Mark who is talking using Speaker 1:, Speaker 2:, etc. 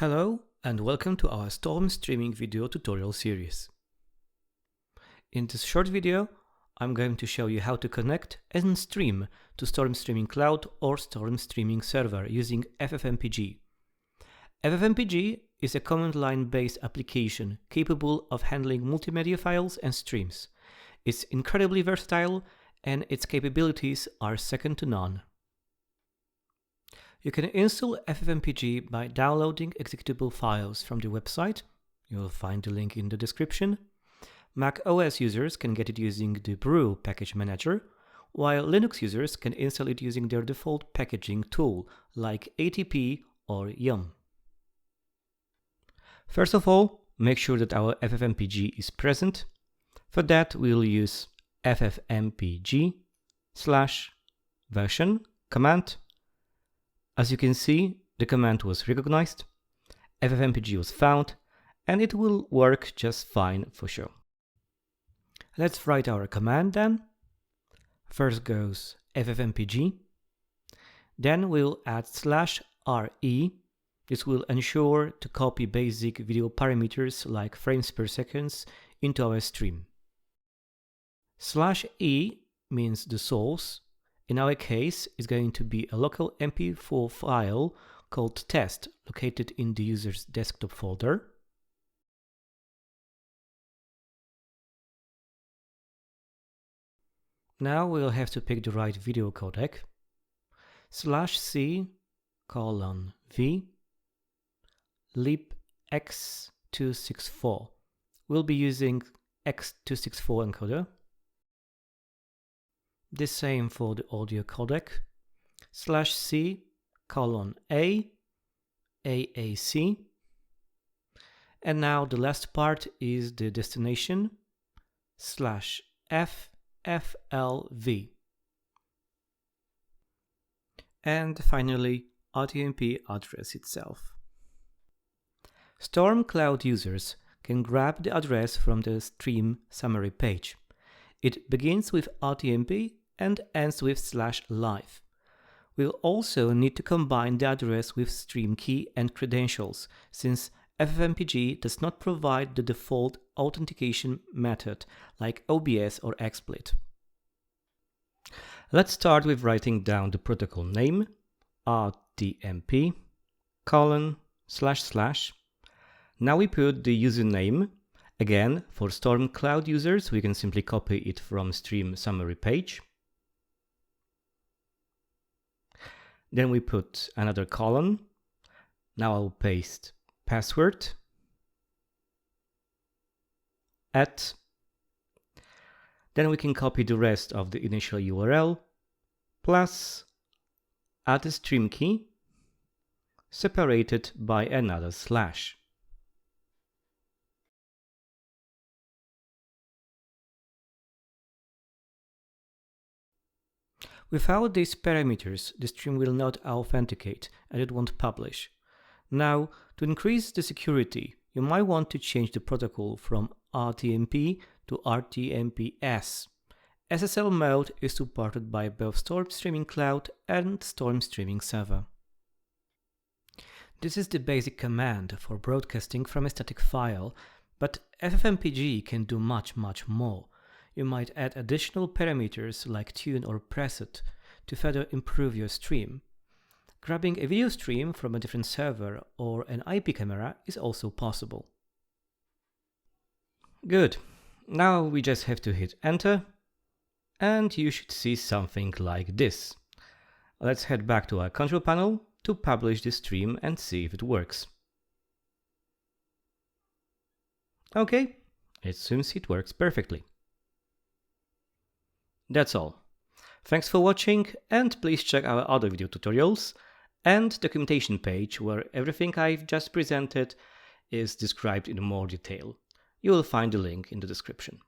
Speaker 1: Hello and welcome to our Storm streaming video tutorial series. In this short video, I'm going to show you how to connect and stream to Storm Streaming Cloud or Storm Streaming Server using FFMPEG. FFMPEG is a command line based application capable of handling multimedia files and streams. It's incredibly versatile and its capabilities are second to none. You can install FFmpeg by downloading executable files from the website. You'll find the link in the description. Mac OS users can get it using the Brew package manager, while Linux users can install it using their default packaging tool like ATP or Yum. First of all, make sure that our FFmpeg is present. For that, we'll use ffmpeg/version command. As you can see, the command was recognized, FFmpeg was found, and it will work just fine for sure. Let's write our command then. First goes FFmpeg, then we'll add /re. This will ensure to copy basic video parameters like frames per second into our stream. /e means the source. In our case, it's going to be a local MP4 file called test located in the user's desktop folder. Now we'll have to pick the right video codec. /c:\v lib x264. We'll be using x264 encoder. The same for the audio codec. /c:\a AAC. And now the last part is the destination /FFLV. And finally, RTMP address itself. Storm Cloud users can grab the address from the stream summary page. It begins with RTMP and ends with /live. We'll also need to combine the address with stream key and credentials, since FFmpeg does not provide the default authentication method like OBS or XSplit. Let's start with writing down the protocol name, RTMP://. Now we put the username. Again, for Storm Cloud users, we can simply copy it from stream summary page. Then we put another colon. Now I'll paste password, @ Then we can copy the rest of the initial URL, plus add a stream key, separated by another /. Without these parameters, the stream will not authenticate and it won't publish. Now, to increase the security, you might want to change the protocol from RTMP to RTMPS. SSL mode is supported by both Storm Streaming Cloud and Storm Streaming Server. This is the basic command for broadcasting from a static file, but FFmpeg can do much more. You might add additional parameters like tune or preset to further improve your stream. Grabbing a video stream from a different server or an IP camera is also possible. Good. Now we just have to hit enter and you should see something like this. Let's head back to our control panel to publish the stream and see if it works. Okay, it seems it works perfectly. That's all. Thanks for watching, and please check our other video tutorials and documentation page where everything I've just presented is described in more detail. You will find the link in the description.